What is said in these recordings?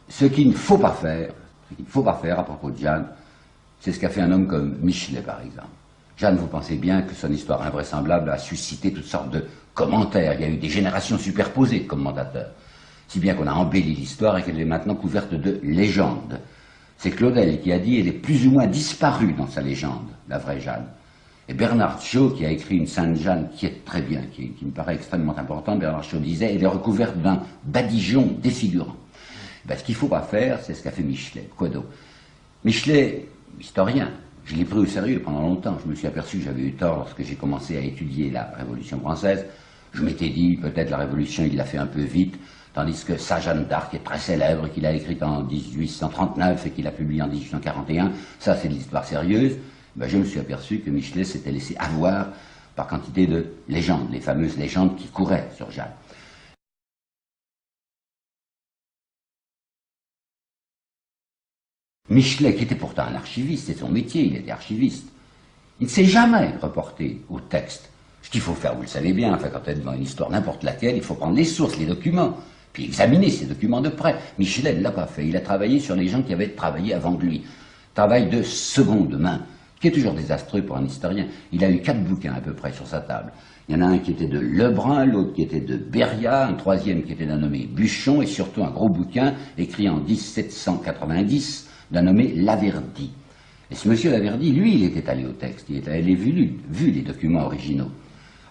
Ce qu'il ne faut pas faire à propos de Jeanne, c'est ce qu'a fait un homme comme Michelet, par exemple. Jeanne, vous pensez bien que son histoire invraisemblable a suscité toutes sortes de commentaires. Il y a eu des générations superposées de commentateurs. Si bien qu'on a embelli l'histoire et qu'elle est maintenant couverte de légendes. C'est Claudel qui a dit qu'elle est plus ou moins disparue dans sa légende, la vraie Jeanne. Et Bernard Shaw, qui a écrit une Sainte Jeanne qui est très bien, qui me paraît extrêmement importante, Bernard Shaw disait, elle est recouverte d'un badigeon défigurant. Ben, ce qu'il ne faut pas faire, c'est ce qu'a fait Michelet. Quoi d'autre? Michelet, historien, je l'ai pris au sérieux pendant longtemps. Je me suis aperçu que j'avais eu tort lorsque j'ai commencé à étudier la Révolution française. Je m'étais dit, peut-être la Révolution, il l'a fait un peu vite, tandis que sa Jeanne d'Arc est très célèbre, qu'il a écrite en 1839 et qu'il a publiée en 1841, ça c'est de l'histoire sérieuse. Ben, je me suis aperçu que Michelet s'était laissé avoir par quantité de légendes, les fameuses légendes qui couraient sur Jeanne. Michelet, qui était pourtant un archiviste, c'est son métier, il était archiviste, il ne s'est jamais reporté au texte. Ce qu'il faut faire, vous le savez bien, enfin, quand on est devant une histoire n'importe laquelle, il faut prendre les sources, les documents, puis examiner ces documents de près. Michelet ne l'a pas fait, il a travaillé sur les gens qui avaient travaillé avant lui. Travail de seconde main, qui est toujours désastreux pour un historien. Il a eu 4 bouquins à peu près sur sa table. Il y en a un qui était de Lebrun, l'autre qui était de Beria, un troisième qui était d'un nommé Buchon, et surtout un gros bouquin écrit en 1790 d'un nommé Laverdy. Et ce monsieur Laverdy, lui, il était allé au texte, il était allé vu les documents originaux.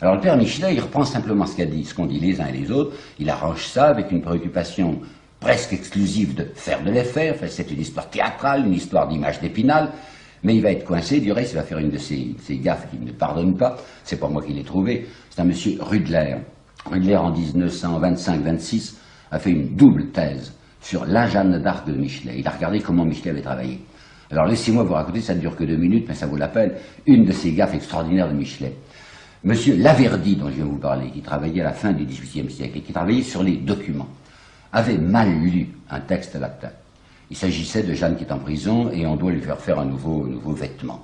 Alors le père Michelet, il reprend simplement ce qu'ont dit les uns et les autres, il arrange ça avec une préoccupation presque exclusive de faire de l'effet, enfin, c'est une histoire théâtrale, une histoire d'image d'Épinal, mais il va être coincé, du reste il va faire une de ces gaffes qu'il ne pardonne pas, c'est pas moi qui l'ai trouvé, c'est un monsieur Rudler. Rudler en 1925-26 a fait une double thèse sur la Jeanne d'Arc de Michelet. Il a regardé comment Michelet avait travaillé. Alors laissez-moi vous raconter, ça ne dure que 2 minutes, mais ça vaut la peine, une de ces gaffes extraordinaires de Michelet. Monsieur Laverdy, dont je viens vous parler, qui travaillait à la fin du XVIIIe siècle et qui travaillait sur les documents, avait mal lu un texte latin. Il s'agissait de Jeanne qui est en prison et on doit lui faire un nouveau vêtement.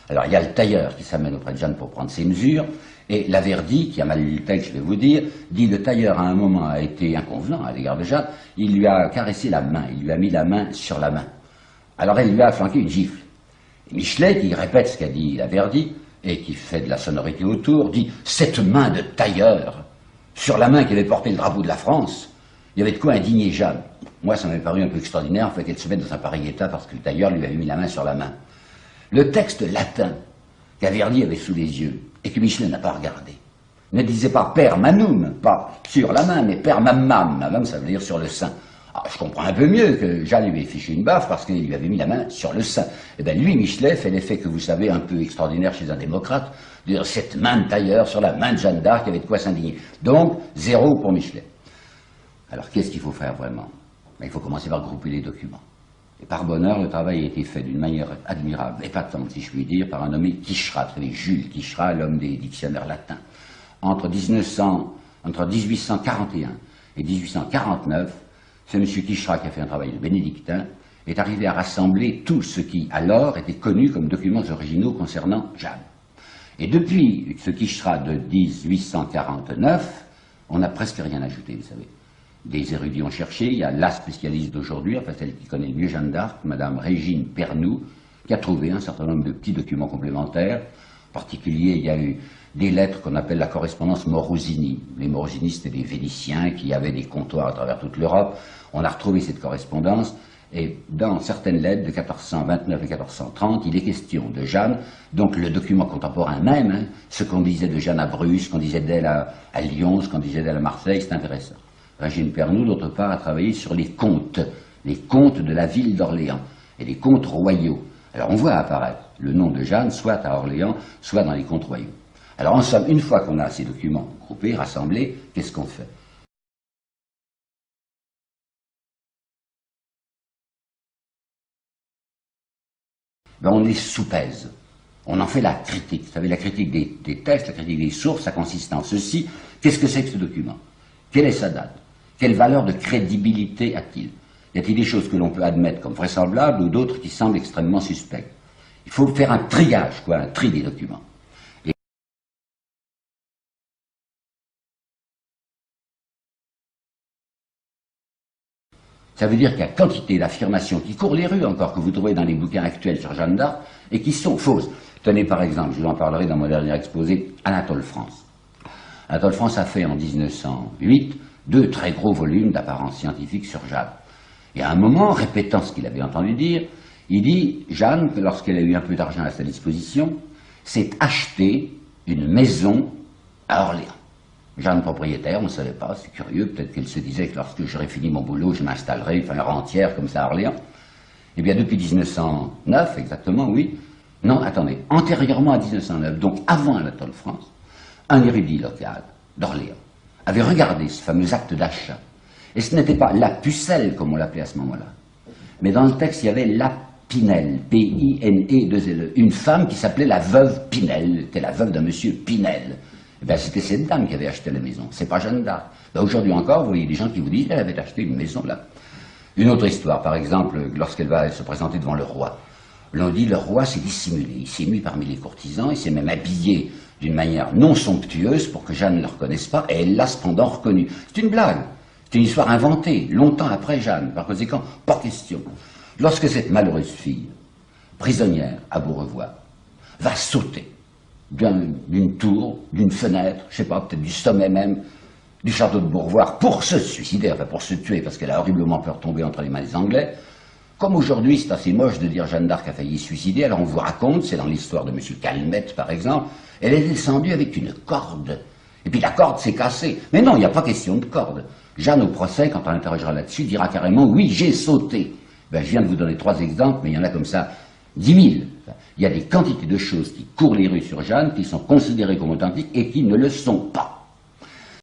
Alors il y a le tailleur qui s'amène auprès de Jeanne pour prendre ses mesures, et Laverdy, qui a mal lu le texte, je vais vous dire, dit le tailleur à un moment a été inconvenant à l'égard de Jeanne, il lui a caressé la main, il lui a mis la main sur la main. Alors elle lui a flanqué une gifle. Et Michelet, qui répète ce qu'a dit Laverdy, et qui fait de la sonorité autour, dit « cette main de tailleur, sur la main qui avait porté le drapeau de la France », il y avait de quoi indigner Jeanne. Moi, ça m'avait paru un peu extraordinaire, en fait, qu'elle se mette dans un pareil état parce que le tailleur lui avait mis la main sur la main. Le texte latin qu'Averdy avait sous les yeux et que Michelet n'a pas regardé ne disait pas per manum, pas sur la main, mais per mammam. Mammam, ça veut dire sur le sein. Alors, je comprends un peu mieux que Jeanne lui avait fiché une baffe parce qu'il lui avait mis la main sur le sein. Eh bien, lui, Michelet, fait l'effet que vous savez, un peu extraordinaire chez un démocrate, de dire cette main de tailleur sur la main de Jeanne d'Arc, il y avait de quoi s'indigner. Donc, 0 pour Michelet. Alors, qu'est-ce qu'il faut faire vraiment? Il faut commencer par grouper les documents. Et par bonheur, le travail a été fait d'une manière admirable, épatante, si je puis dire, par un nommé Quicherat, Jules Quicherat, l'homme des dictionnaires latins. Entre 1841 et 1849, c'est M. Quicherat qui a fait un travail de bénédictin, est arrivé à rassembler tout ce qui, alors, était connu comme documents originaux concernant Jeanne. Et depuis ce Quicherat de 1849, on n'a presque rien ajouté, vous savez. Des érudits ont cherché, il y a la spécialiste d'aujourd'hui, enfin celle qui connaît le mieux Jeanne d'Arc, Madame Régine Pernoud, qui a trouvé un certain nombre de petits documents complémentaires. En particulier, il y a eu des lettres qu'on appelle la correspondance Morosini. Les Morosini, c'était des Vénitiens qui avaient des comptoirs à travers toute l'Europe. On a retrouvé cette correspondance, et dans certaines lettres de 1429 et 1430, il est question de Jeanne, donc le document contemporain même, hein, ce qu'on disait de Jeanne à Bruges, ce qu'on disait d'elle à Lyon, ce qu'on disait d'elle à Marseille, c'est intéressant. Régine Pernoud, d'autre part, a travaillé sur les comptes de la ville d'Orléans, et les comptes royaux. Alors on voit apparaître le nom de Jeanne, soit à Orléans, soit dans les comptes royaux. Alors en somme, une fois qu'on a ces documents groupés, rassemblés, qu'est-ce qu'on fait? Ben, on les soupèse. On en fait la critique. Vous savez, la critique des textes, la critique des sources, ça consiste en ceci. Qu'est-ce que c'est que ce document? Quelle est sa date? Quelle valeur de crédibilité a-t-il? Y a-t-il des choses que l'on peut admettre comme vraisemblables ou d'autres qui semblent extrêmement suspectes? Il faut faire un triage, quoi, un tri des documents. Ça veut dire qu'il y a quantité d'affirmations qui courent les rues encore, que vous trouvez dans les bouquins actuels sur Jeanne d'Arc, et qui sont fausses. Tenez par exemple, je vous en parlerai dans mon dernier exposé, Anatole France. Anatole France a fait en 1908 2 très gros volumes d'apparence scientifique sur Jeanne. Et à un moment, répétant ce qu'il avait entendu dire, il dit, Jeanne, lorsqu'elle a eu un peu d'argent à sa disposition, s'est acheté une maison à Orléans. Jeanne propriétaire, on ne savait pas, c'est curieux, peut-être qu'elle se disait que lorsque j'aurai fini mon boulot, je m'installerai, enfin, rentière comme ça à Orléans. Eh bien, depuis 1909, exactement, oui. Non, attendez, antérieurement à 1909, donc avant Anatole France, un érudit local d'Orléans avait regardé ce fameux acte d'achat. Et ce n'était pas la pucelle, comme on l'appelait à ce moment-là, mais dans le texte, il y avait la Pinel, P-I-N-E-2-L-E, une femme qui s'appelait la veuve Pinel, était la veuve d'un monsieur Pinel. Eh bien, c'était cette dame qui avait acheté la maison, c'est pas Jeanne d'Arc. Ben, aujourd'hui encore, vous voyez des gens qui vous disent qu'elle avait acheté une maison là. Une autre histoire, par exemple, lorsqu'elle va se présenter devant le roi. L'on dit le roi s'est dissimulé, il s'est mis parmi les courtisans, il s'est même habillé d'une manière non somptueuse pour que Jeanne ne le reconnaisse pas, et elle l'a cependant reconnu. C'est une blague, c'est une histoire inventée, longtemps après Jeanne, par conséquent, pas question. Lorsque cette malheureuse fille, prisonnière à Beaurevoir, va sauter d'une tour, d'une fenêtre, je sais pas, peut-être du sommet même, du château de Beaurevoir, pour se suicider, enfin pour se tuer, parce qu'elle a horriblement peur de tomber entre les mains des Anglais. Comme aujourd'hui, c'est assez moche de dire Jeanne d'Arc a failli se suicider, alors on vous raconte, c'est dans l'histoire de M. Calmette par exemple, elle est descendue avec une corde, et puis la corde s'est cassée. Mais non, il n'y a pas question de corde. Jeanne au procès, quand on l'interrogera là-dessus, dira carrément, oui, j'ai sauté. Ben, je viens de vous donner 3 exemples, mais il y en a comme ça 10 000. Il y a des quantités de choses qui courent les rues sur Jeanne, qui sont considérées comme authentiques et qui ne le sont pas.